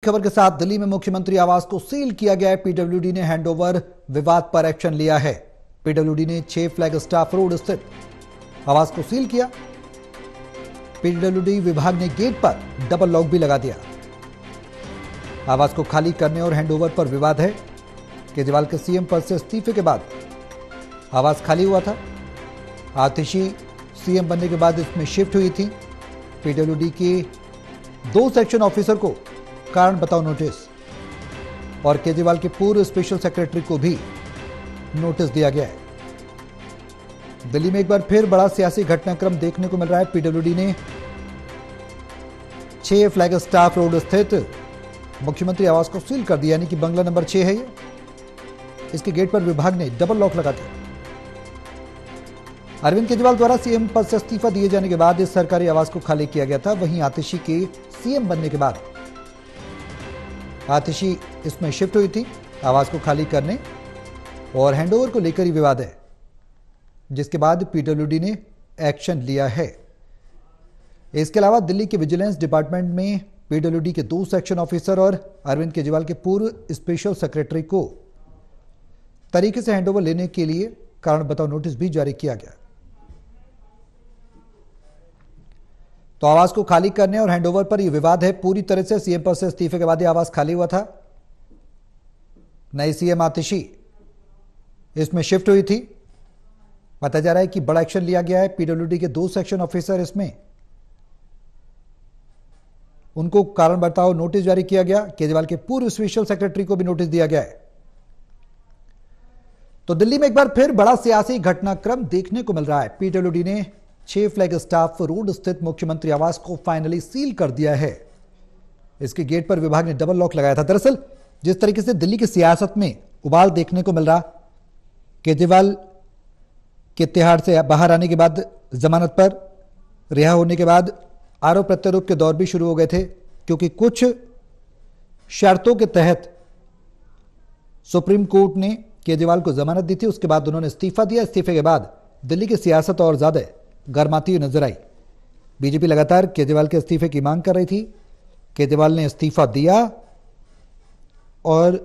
खबर के साथ दिल्ली में मुख्यमंत्री आवास को सील किया गया है। पीडब्ल्यूडी ने हैंडओवर विवाद पर एक्शन लिया है। पीडब्ल्यूडी ने 6 फ्लैग स्टाफ रोड स्थित आवास को सील किया। पीडब्ल्यूडी विभाग ने गेट पर डबल लॉक भी लगा दिया। आवास को खाली करने और हैंडओवर पर विवाद है। केजरीवाल के सीएम पद से इस्तीफे के बाद आवास खाली हुआ था। आतिशी सीएम बनने के बाद इसमें शिफ्ट हुई थी। पीडब्ल्यूडी के 2 सेक्शन ऑफिसर को कारण बताओ नोटिस और केजरीवाल के पूर्व स्पेशल सेक्रेटरी को भी नोटिस दिया गया है। दिल्ली में एक बार फिर बड़ा सियासी घटनाक्रम देखने को मिल रहा है। पीडब्ल्यूडी ने 6 फ्लैग स्टाफ रोड स्थित मुख्यमंत्री आवास को सील कर दिया, यानी कि बंगला नंबर 6 है ये। इसके गेट पर विभाग ने डबल लॉक लगा दिया। अरविंद केजरीवाल द्वारा सीएम पद से इस्तीफा दिए जाने के बाद इस सरकारी आवास को खाली किया गया था। वहीं आतिशी के सीएम बनने के बाद आतिशी इसमें शिफ्ट हुई थी। आवास को खाली करने और हैंडओवर को लेकर ही विवाद है, जिसके बाद पीडब्ल्यूडी ने एक्शन लिया है। इसके अलावा दिल्ली के विजिलेंस डिपार्टमेंट में पीडब्ल्यूडी के 2 सेक्शन ऑफिसर और अरविंद केजरीवाल के पूर्व स्पेशल सेक्रेटरी को तरीके से हैंडओवर लेने के लिए कारण बताओ नोटिस भी जारी किया गया। तो आवास को खाली करने और हैंडओवर पर यह विवाद है पूरी तरह से। सीएम पद से इस्तीफे के बाद यह आवास खाली हुआ था। नई सीएम आतिशी इसमें शिफ्ट हुई थी। बताया जा रहा है कि बड़ा एक्शन लिया गया है। पीडब्ल्यूडी के 2 सेक्शन ऑफिसर इसमें उनको कारण बताओ नोटिस जारी किया गया। केजरीवाल के पूर्व स्पेशल सेक्रेटरी को भी नोटिस दिया गया है। तो दिल्ली में एक बार फिर बड़ा सियासी घटनाक्रम देखने को मिल रहा है। पीडब्ल्यूडी ने 6 फ्लैग स्टाफ रोड स्थित मुख्यमंत्री आवास को फाइनली सील कर दिया है। इसके गेट पर विभाग ने डबल लॉक लगाया था। दरअसल जिस तरीके से दिल्ली की सियासत में उबाल देखने को मिल रहा, केजरीवाल के तिहाड़ से बाहर आने के बाद, जमानत पर रिहा होने के बाद आरोप प्रत्यारोप के दौर भी शुरू हो गए थे, क्योंकि कुछ शर्तों के तहत सुप्रीम कोर्ट ने केजरीवाल को जमानत दी थी। उसके बाद उन्होंने इस्तीफा दिया। इस्तीफे के बाद दिल्ली की सियासत और ज्यादा गर्माती हुई नजर आई। बीजेपी लगातार केजरीवाल के इस्तीफे की मांग कर रही थी। केजरीवाल ने इस्तीफा दिया और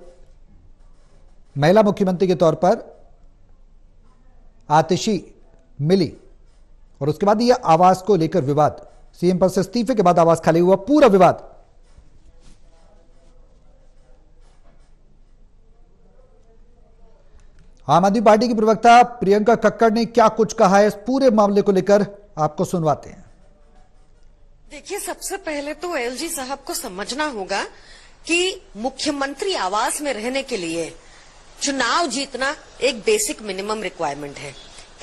महिला मुख्यमंत्री के तौर पर आतिशी मिली और उसके बाद यह आवास को लेकर विवाद, सीएम पद से इस्तीफे के बाद आवास खाली हुआ, पूरा विवाद। आम आदमी पार्टी की प्रवक्ता प्रियंका कक्कड़ ने क्या कुछ कहा है इस पूरे मामले को लेकर, आपको सुनवाते हैं। देखिए, सबसे पहले तो एलजी साहब को समझना होगा कि मुख्यमंत्री आवास में रहने के लिए चुनाव जीतना एक बेसिक मिनिमम रिक्वायरमेंट है।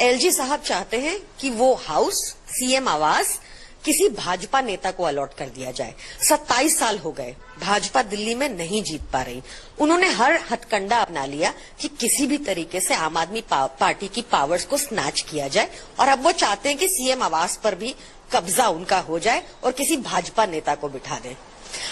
एलजी साहब चाहते हैं कि वो हाउस, सीएम आवास किसी भाजपा नेता को अलॉट कर दिया जाए। 27 साल हो गए, भाजपा दिल्ली में नहीं जीत पा रही। उन्होंने हर हथकंडा अपना लिया कि किसी भी तरीके से आम आदमी पार्टी की पावर्स को स्नैच किया जाए, और अब वो चाहते हैं कि सीएम आवास पर भी कब्जा उनका हो जाए और किसी भाजपा नेता को बिठा दें।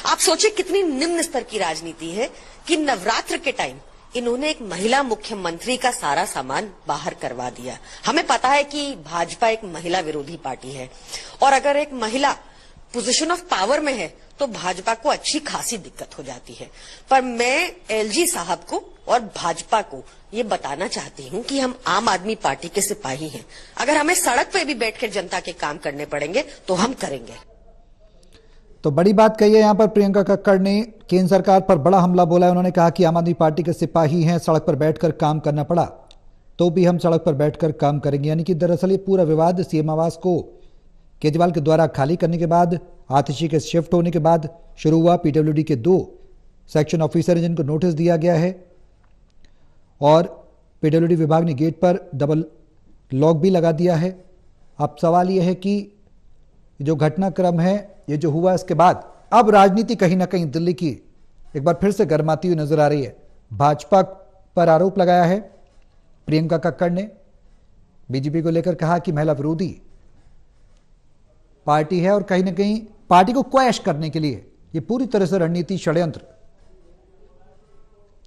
आप सोचिए कितनी निम्न स्तर की राजनीति है कि नवरात्र के टाइम इन्होंने एक महिला मुख्यमंत्री का सारा सामान बाहर करवा दिया। हमें पता है कि भाजपा एक महिला विरोधी पार्टी है, और अगर एक महिला पोजीशन ऑफ पावर में है तो भाजपा को अच्छी खासी दिक्कत हो जाती है। पर मैं एलजी साहब को और भाजपा को ये बताना चाहती हूँ कि हम आम आदमी पार्टी के सिपाही हैं। अगर हमें सड़क पे भी बैठकर जनता के काम करने पड़ेंगे तो हम करेंगे। तो बड़ी बात कही है यहां पर प्रियंका कक्कड़ ने। केंद्र सरकार पर बड़ा हमला बोला है। उन्होंने कहा कि आम आदमी पार्टी के सिपाही हैं, सड़क पर बैठकर काम करना पड़ा तो भी हम सड़क पर बैठकर काम करेंगे। यानी कि दरअसल ये पूरा विवाद सीएम आवास को केजरीवाल के द्वारा खाली करने के बाद, आतिशी के शिफ्ट होने के बाद शुरू हुआ। पीडब्ल्यूडी के 2 सेक्शन ऑफिसर हैं जिनको नोटिस दिया गया है, और पीडब्ल्यूडी विभाग ने गेट पर डबल लॉक भी लगा दिया है। अब सवाल यह है कि जो घटनाक्रम है, ये जो हुआ, इसके बाद अब राजनीति कहीं ना कहीं दिल्ली की एक बार फिर से गर्माती हुई नजर आ रही है। भाजपा पर आरोप लगाया है प्रियंका कक्कड़ ने। बीजेपी को लेकर कहा कि महिला विरोधी पार्टी है और कहीं ना कहीं पार्टी को क्वैश करने के लिए ये पूरी तरह से रणनीति, षड्यंत्र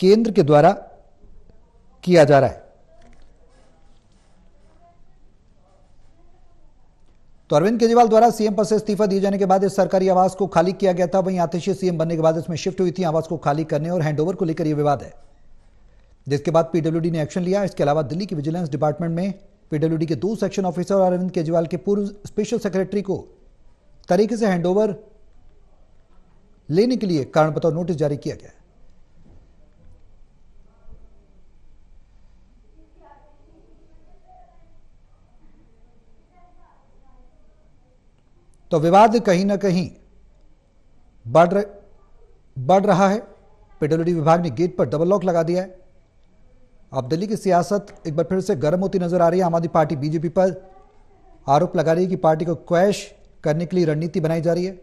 केंद्र के द्वारा किया जा रहा है। तो अरविंद केजरीवाल द्वारा सीएम पद से इस्तीफा दिए जाने के बाद इस सरकारी आवास को खाली किया गया था। वहीं आतिशी सीएम बनने के बाद इसमें शिफ्ट हुई थी। आवास को खाली करने और हैंडओवर को लेकर यह विवाद है, जिसके बाद पीडब्ल्यूडी ने एक्शन लिया। इसके अलावा दिल्ली की विजिलेंस डिपार्टमेंट में पीडब्ल्यूडी के 2 सेक्शन ऑफिसर और अरविंद केजरीवाल के पूर्व स्पेशल सेक्रेटरी को तरीके से हैंडओवर लेने के लिए कारण बताओ नोटिस जारी किया गया है। तो विवाद कहीं ना कहीं बढ़ रहा है। पीडब्ल्यूडी विभाग ने गेट पर डबल लॉक लगा दिया है। अब दिल्ली की सियासत एक बार फिर से गर्म होती नजर आ रही है। आम आदमी पार्टी बीजेपी पर आरोप लगा रही है कि पार्टी को क्वैश करने के लिए रणनीति बनाई जा रही है।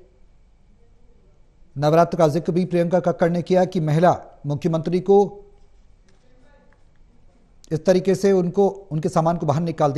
नवरात्र का जिक्र भी प्रियंका कक्कड़ ने किया कि महिला मुख्यमंत्री को इस तरीके से उनके सामान को बाहर निकाल दिया